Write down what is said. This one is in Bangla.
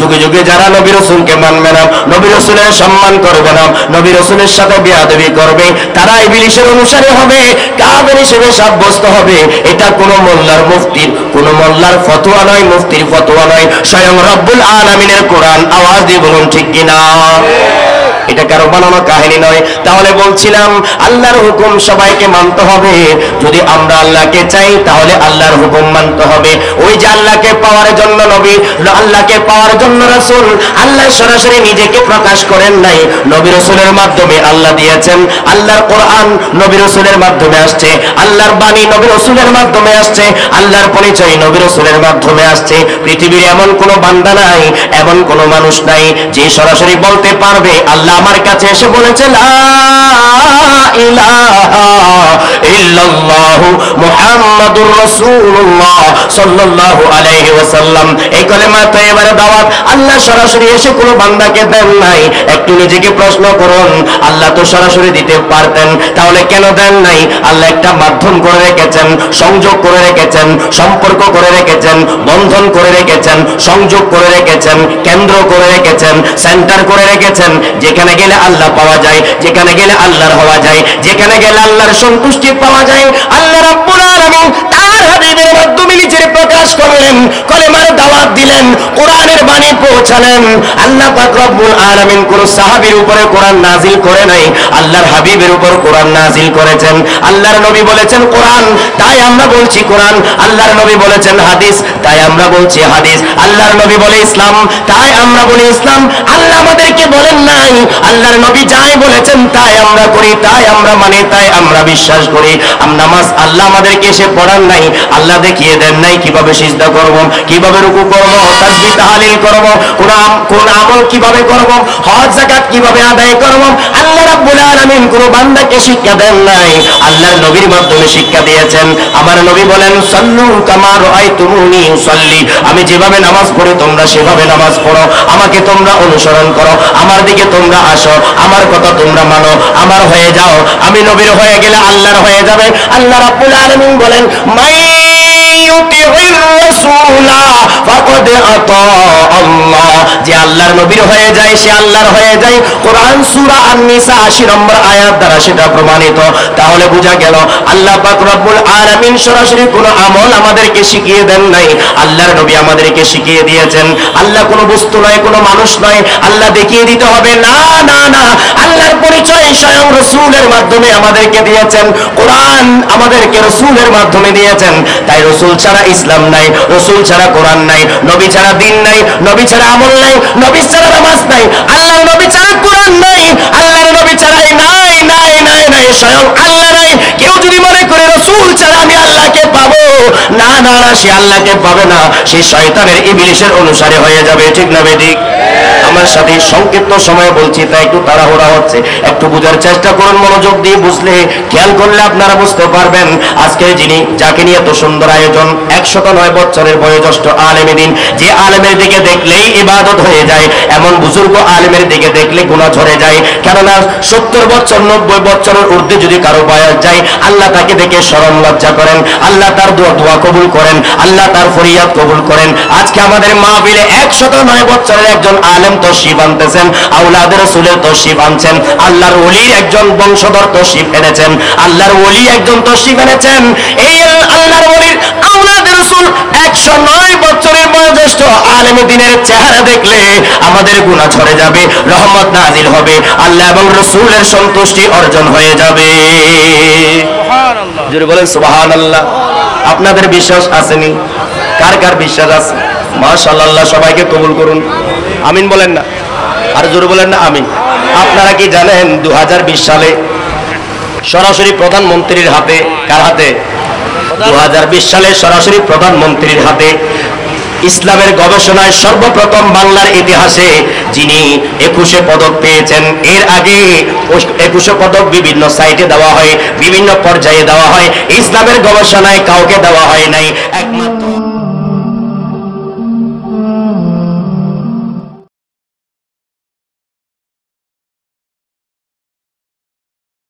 যুগে যুগে যারা নবী রাসূলকে মানবে না, নবী রাসূলের সম্মান করবে না, নবী রাসূলের সাথে বেয়াদবি করবে, তারা ইবলিসের অনুসারী হবে, কাফের হিসেবে সাব্যস্ত হবে। এটা কোনো মোল্লার মুফতির, কোনো মোল্লার ফতোয়া নয়, মুফতির ফতোয়া নয়, স্বয়ং রব্বুল আলামিনের কোরআন। আওয়াজ দিয়ে বলুন ঠিক কিনা? এটা কারো বানানো কাহিনী নয়। তাহলে বলছিলাম আল্লাহর হুকুম সবাইকে মানতে হবে। যদি আমরা আল্লাহকে চাই তাহলে আল্লাহর হুকুম মানতে হবে। ওই যে আল্লাহকে পাওয়ার জন্য নবী, আল্লাহকে পাওয়ার জন্য রাসূল, আল্লাহ সরাসরি নিজেকে প্রকাশ করেন নাই, নবী রাসূলের মাধ্যমে আল্লাহ দিয়েছেন। আল্লাহর কোরআন নবী রাসূলের মাধ্যমে আসছে, আল্লাহর বাণী নবী রাসূলের মাধ্যমে আসছে, আল্লাহর পরিচয় নবী রাসূলের মাধ্যমে আসছে। পৃথিবীর এমন কোনো বান্দা নাই, এমন কোনো মানুষ নাই যে সরাসরি বলতে পারবে আল্লাহ আমার কাছে এসে বলেছে লা ইলাহা ইল্লাল্লাহু মুহাম্মাদুর রাসূলুল্লাহ সাল্লাল্লাহু আলাইহি ওয়াসাল্লাম। এই কলেমা তয়্যিবার দাওয়াত আল্লাহ সরাসরি এসে কোনো বান্দাকে দেন নাই। একটু নিজেকে প্রশ্ন করুন, আল্লাহ তো সরাসরি দিতে পারতেন, তাহলে কেন দেন নাই? আল্লাহ একটা মাধ্যম করে রেখেছেন, সংযোগ করে রেখেছেন, সম্পর্ক করে রেখেছেন, বন্ধন করে রেখেছেন, সংযোগ করে রেখেছেন, কেন্দ্র করে রেখেছেন, সেন্টার করে রেখেছেন। যেখানে গেলে আল্লাহ পাওয়া যায়, যেখানে গেলে আল্লাহর হওয়া যায়, যেখানে গেলে আল্লাহর সন্তুষ্টি পাওয়া যায়। আল্লাহ রাব্বুল আলামিন তার হাবিবের মাধ্যমে নিজের প্রকাশ করলেন, কলেমার দাওয়াত দিলেন, কোরআনের বাণী পৌঁছালেন। আল্লাহ পাক রব্বুল আলামিন কোন সাহাবীর উপরে কোরআন নাজিল করে নাই, আল্লাহর হাবিবের উপর কোরআন নাজিল করেছেন। আল্লাহর নবী বলেছেন কোরআন, তাই আমরা বলছি কোরআন। আল্লাহর নবী বলেছেন হাদিস, তাই আমরা বলছি হাদিস। আল্লাহর নবী বলে ইসলাম, তাই আমরা বলি ইসলাম। আল্লাহ আমাদেরকে বলেন নাই, আল্লাহর নবী যাই বলেছেন তাই আমরা করি, তাই আমরা মানি, তাই আমরা বিশ্বাস করি। নামাজ আল্লাহ আমাদেরকে এসে পড়ান নাই, আল্লাহ দেখিয়ে দেন নাই কিভাবে সিজদা করব, কিভাবে রুকু করব, তাসবিহ তাহলিল করব, কোন আমল কিভাবে করব, হজ যাকাত কিভাবে আদায় করব। আল্লাহ রাব্বুল আলামিন কোন বান্দাকে শিক্ষা দেন নাই, আল্লাহর নবীর মাধ্যমে শিক্ষা দিয়েছেন। আমার নবী বলেন সাল্লু কামা রাআইতুমুনি উসাল্লি, আমি যেভাবে নামাজ পড়ি তোমরা সেভাবে নামাজ পড়ো, আমাকে তোমরা অনুসরণ করো, আমার দিকে তোমরা আসো, আমার কথা তোমরা মানো, আমার হয়ে যাও। আমি নবীর হয়ে গেলে আল্লাহর হয়ে যাবে। আল্লাহ রাব্বুল আলামিন বলেন মাই ইউতিউর রাসূলা ফাকাদ আতা আল্লাহ, যে আল্লাহর নবীর হয়ে যায় সে আল্লাহর হয়ে যায়। কোরআন সূরা আন-নিসা 80 নম্বর আয়াত দ্বারা সেটা প্রমাণিত। তাহলে বোঝা গেল আল্লাহ পাক রব্বুল আলামিন সরাসরি কোনো আমল আমাদেরকে শিখিয়ে দেন নাই, আল্লাহর নবী আমাদেরকে শিখিয়ে দিয়েছেন। আল্লাহ কোনো বস্তু নয়, কোনো মানুষ নয়, আল্লাহ দেখিয়ে দিতে হবে না, না না। আল্লাহর পরিচয় স্বয়ং রাসূলের মাধ্যমে আমাদেরকে দিয়েছেন, কোরআন আমাদেরকে রাসূলের মাধ্যমে দিয়েছেন। তাই রাসূল ছাড়া ইসলাম নাই, রাসূল ছাড়া কোরআন নাই, নবী ছাড়া দ্বীন নাই, নবী ছাড়া আমল নাই, নবী ছাড়া নামাজ নাই, আল্লাহর নবী ছাড়া কোরআন নাই, আল্লাহর নবী ছাড়াই নাই নাই নাই নাই, স্বয়ং আল্লাহ নাই। কেউ যদি মনে করে রাসূল ছাড়া আমি আল্লাহকে পাবো, না না না, সে আল্লাহকে পাবে না, সে শয়তানের ইবলিসের অনুসারী হয়ে যাবে। ঠিক না বেঠিক? আমার সাথে সংক্ষিপ্ত সময় বলছি, তাই একটু তাড়াহুড়া হচ্ছে, একটু বুঝার চেষ্টা করুন, মনোযোগ দিয়ে বুঝলে খেয়াল করলে আপনারা বুঝতে পারবেন। আজকে যিনি যাকে নিয়ে এত সুন্দর আয়োজন, 109 বছরের বয়োজ্যেষ্ঠ আলেমে দ্বীন, যে আলেমের দিকে দেখলেই ইবাদত হয়ে যায়, এমন বুজুর্গ আলেমের দিকে দেখলে গুনাহ ঝরে যায়। কেননা 70 বছর 90 বছরের ঊর্ধ্বে যদি কারো বয়স যায়, আল্লাহ তাকে দেখে শরম লজ্জা করেন, আল্লাহ তার দোয়া কবুল করেন, আল্লাহ তার ফরিয়াদ কবুল করেন। আজকে আমাদের মাহফিলে 109 বছরের একজন আলেম তশরিফ আনতেছেন, আওলাদের রাসূলের তশরিফ আনছেন, আল্লাহর ওলির একজন বংশধর তশরিফ এনেছেন, আল্লাহর ওলি একজন তশরিফ এনেছেন। এই আল্লাহর ওলির আওলাদের রাসূল 109 বছরের বয়োজ্যেষ্ঠ আলেমে দ্বীনের চেহারা দেখলে আমাদের গুনাহ ঝরে যাবে, রহমত নাজিল হবে, আল্লাহ এবং রাসূলের সন্তুষ্টি অর্জন হয়ে যাবে। সুবহানাল্লাহ, জোরে বলেন সুবহানাল্লাহ। আপনাদের বিশ্বাস আসেনি? কার কার বিশ্বাস আছে? মাশাআল্লাহ, সবাইকে কবুল করুন। আমিন বলেন না, আর জোরে বলেন না আমিন। আপনারা কি জানেন 2020 সালে সরাসরি প্রধানমন্ত্রীর হাতে, কার হাতে? 2020 সালে সরাসরি প্রধানমন্ত্রীর হাতে ইসলামের গবেষণায় সর্বপ্রথম বাংলার ইতিহাসে যিনি 21 পদক পেয়েছেন। এর আগে 21 পদক বিভিন্ন সাইটে দেওয়া হয়, বিভিন্ন পর্যায়ে দেওয়া হয়, ইসলামের গবেষণায় কাউকে দেওয়া হয় নাই, একমাত্র